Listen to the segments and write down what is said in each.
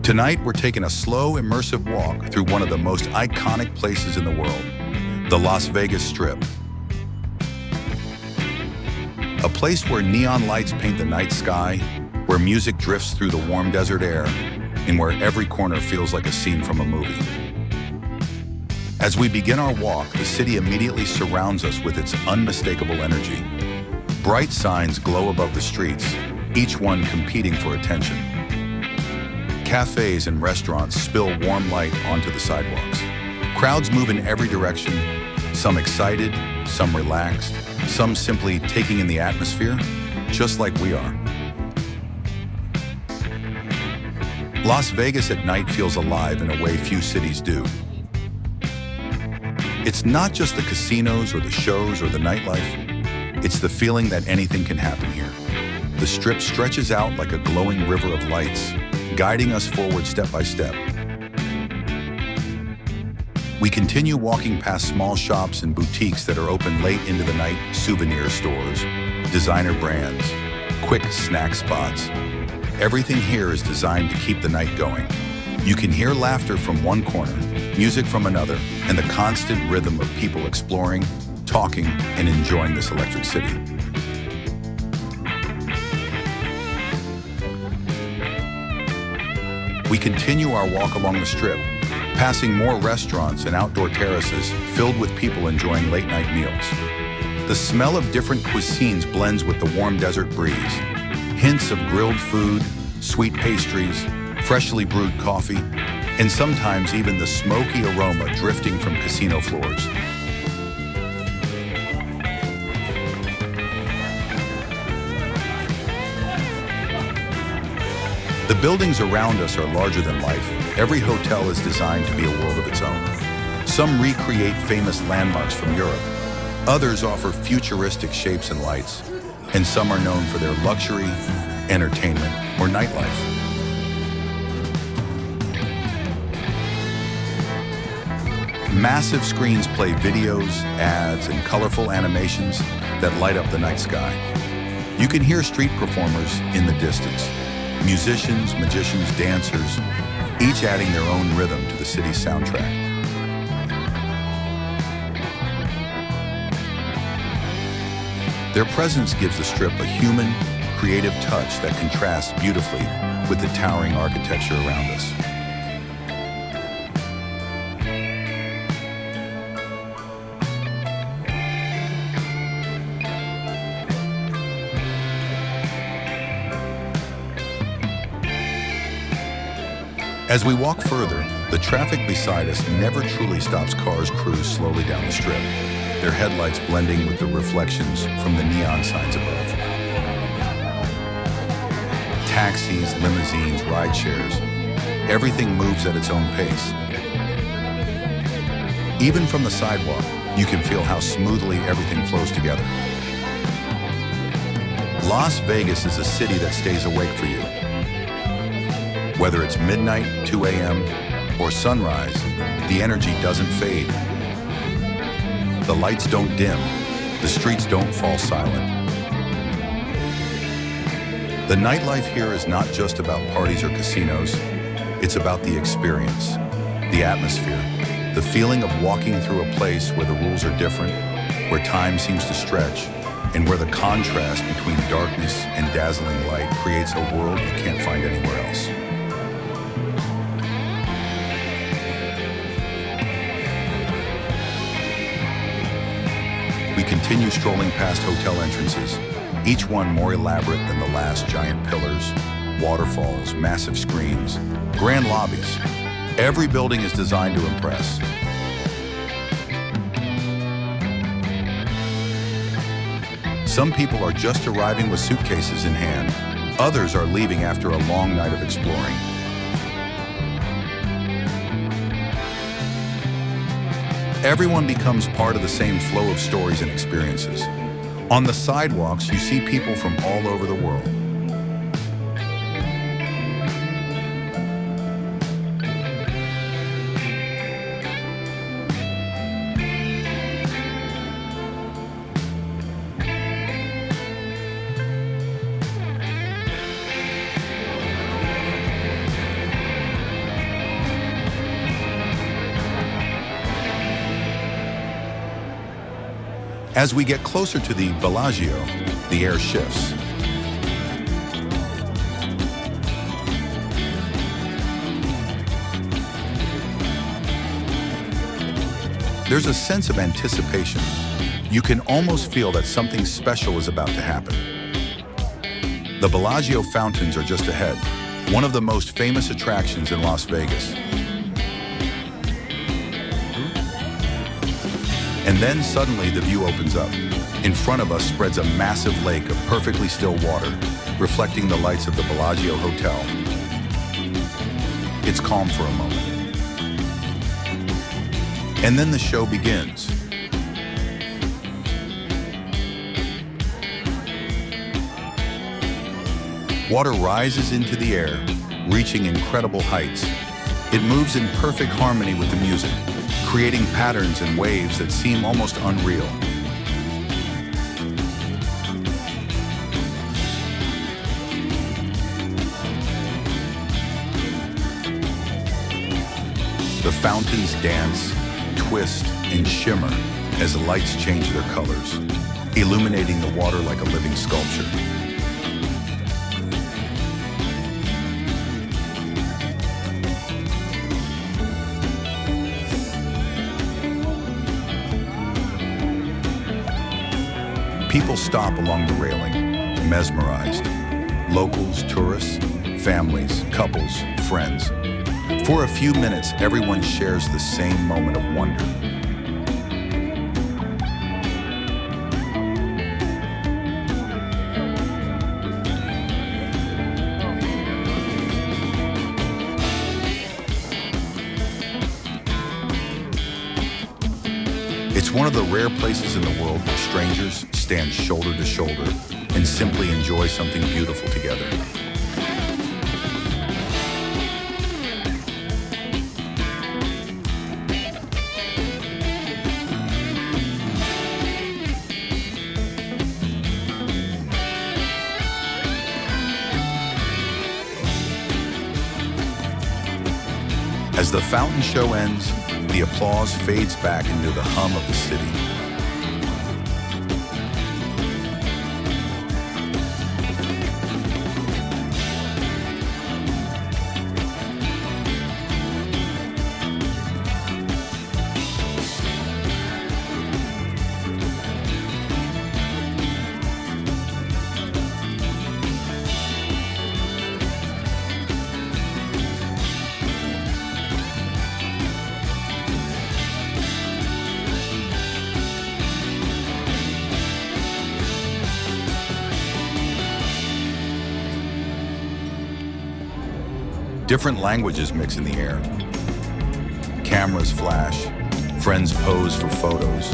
Tonight, we're taking a slow, immersive walk through one of the most iconic places in the world, the Las Vegas Strip. A place where neon lights paint the night sky, where music drifts through the warm desert air, and where every corner feels like a scene from a movie. As we begin our walk, the city immediately surrounds us with its unmistakable energy. Bright signs glow above the streets, each one competing for attention. Cafes and restaurants spill warm light onto the sidewalks. Crowds move in every direction, some excited, some relaxed, some simply taking in the atmosphere, just like we are. Las Vegas at night feels alive in a way few cities do. It's not just the casinos or the shows or the nightlife. It's the feeling that anything can happen here. The Strip stretches out like a glowing river of lights, guiding us forward step by step. We continue walking past small shops and boutiques that are open late into the night, souvenir stores, designer brands, quick snack spots. Everything here is designed to keep the night going. You can hear laughter from one corner, music from another, and the constant rhythm of people exploring, talking, and enjoying this electric city. We continue our walk along the Strip, passing more restaurants and outdoor terraces filled with people enjoying late-night meals. The smell of different cuisines blends with the warm desert breeze. Hints of grilled food, sweet pastries, freshly brewed coffee, and sometimes even the smoky aroma drifting from casino floors. The buildings around us are larger than life. Every hotel is designed to be a world of its own. Some recreate famous landmarks from Europe. Others offer futuristic shapes and lights. And some are known for their luxury, entertainment, or nightlife. Massive screens play videos, ads, and colorful animations that light up the night sky. You can hear street performers in the distance. Musicians, magicians, dancers, each adding their own rhythm to the city's soundtrack. Their presence gives the Strip a human, creative touch that contrasts beautifully with the towering architecture around us. As we walk further, the traffic beside us never truly stops. Cars cruise slowly down the Strip, their headlights blending with the reflections from the neon signs above. Taxis, limousines, ride shares, everything moves at its own pace. Even from the sidewalk, you can feel how smoothly everything flows together. Las Vegas is a city that stays awake for you. Whether it's midnight, 2 a.m., or sunrise, the energy doesn't fade. The lights don't dim, the streets don't fall silent. The nightlife here is not just about parties or casinos, it's about the experience, the atmosphere, the feeling of walking through a place where the rules are different, where time seems to stretch, and where the contrast between darkness and dazzling light creates a world you can't find anywhere else. We continue strolling past hotel entrances, each one more elaborate than the last. Giant pillars, waterfalls, massive screens, grand lobbies. Every building is designed to impress. Some people are just arriving with suitcases in hand. Others are leaving after a long night of exploring. Everyone becomes part of the same flow of stories and experiences. On the sidewalks, you see people from all over the world. As we get closer to the Bellagio, the air shifts. There's a sense of anticipation. You can almost feel that something special is about to happen. The Bellagio fountains are just ahead, one of the most famous attractions in Las Vegas. And then suddenly the view opens up. In front of us spreads a massive lake of perfectly still water, reflecting the lights of the Bellagio Hotel. It's calm for a moment. And then the show begins. Water rises into the air, reaching incredible heights. It moves in perfect harmony with the music, creating patterns and waves that seem almost unreal. The fountains dance, twist, and shimmer as the lights change their colors, illuminating the water like a living sculpture. People stop along the railing, mesmerized. Locals, tourists, families, couples, friends. For a few minutes, everyone shares the same moment of wonder. It's one of the rare places in the world where strangers stand shoulder to shoulder and simply enjoy something beautiful together. As the fountain show ends, the applause fades back into the hum of the city. Different languages mix in the air. Cameras flash, friends pose for photos.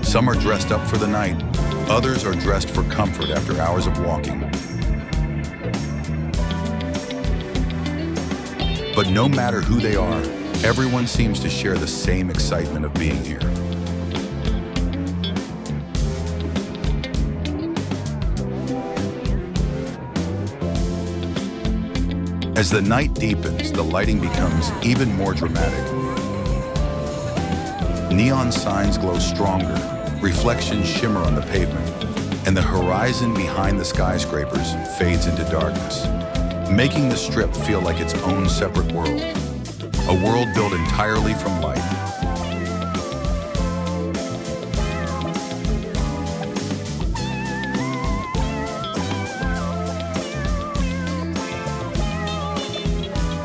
Some are dressed up for the night, others are dressed for comfort after hours of walking. But no matter who they are, everyone seems to share the same excitement of being here. As the night deepens, the lighting becomes even more dramatic. Neon signs glow stronger, reflections shimmer on the pavement, and the horizon behind the skyscrapers fades into darkness, making the Strip feel like its own separate world, a world built entirely from light.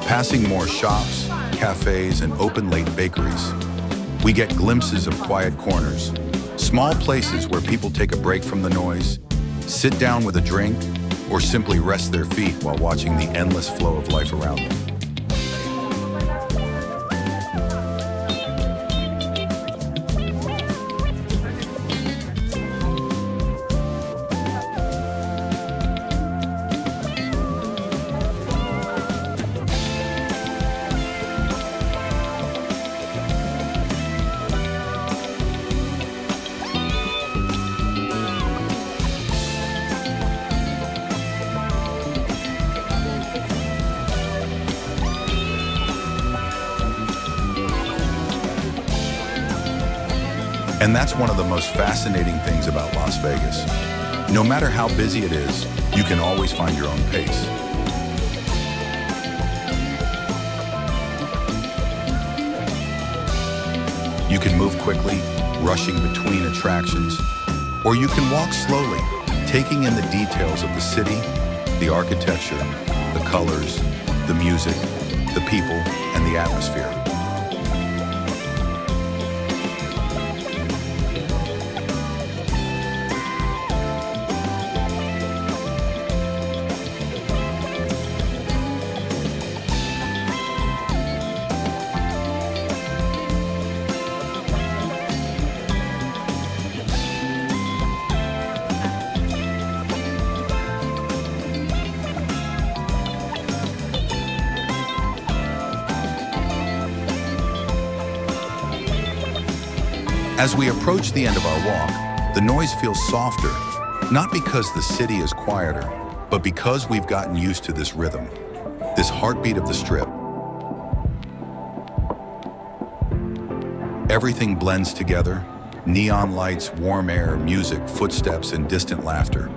Passing more shops, cafes, and open late bakeries, we get glimpses of quiet corners, small places where people take a break from the noise, sit down with a drink, or simply rest their feet while watching the endless flow of life around them. And that's one of the most fascinating things about Las Vegas. No matter how busy it is, you can always find your own pace. You can move quickly, rushing between attractions, or you can walk slowly, taking in the details of the city, the architecture, the colors, the music, the people, and the atmosphere. As we approach the end of our walk, the noise feels softer, not because the city is quieter, but because we've gotten used to this rhythm, this heartbeat of the Strip. Everything blends together: neon lights, warm air, music, footsteps, and distant laughter.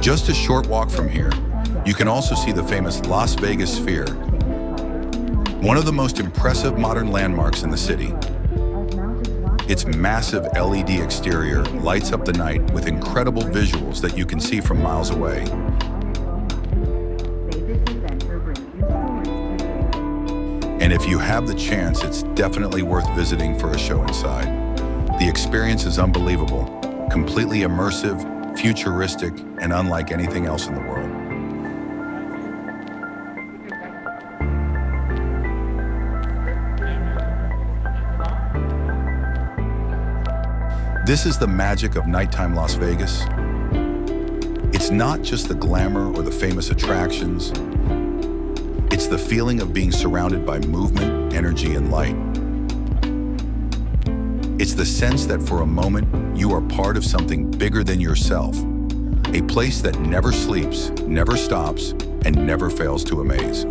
Just a short walk from here, you can also see the famous Las Vegas Sphere, one of the most impressive modern landmarks in the city. Its massive LED exterior lights up the night with incredible visuals that you can see from miles away. And if you have the chance, it's definitely worth visiting for a show inside. The experience is unbelievable, completely immersive, futuristic, and unlike anything else in the world. This is the magic of nighttime Las Vegas. It's not just the glamour or the famous attractions. It's the feeling of being surrounded by movement, energy, and light. It's the sense that for a moment, you are part of something bigger than yourself. A place that never sleeps, never stops, and never fails to amaze.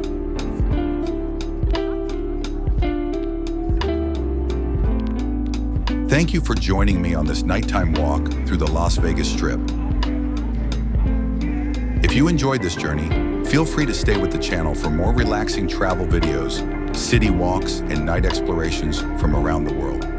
Thank you for joining me on this nighttime walk through the Las Vegas Strip. If you enjoyed this journey, feel free to stay with the channel for more relaxing travel videos, city walks, and night explorations from around the world.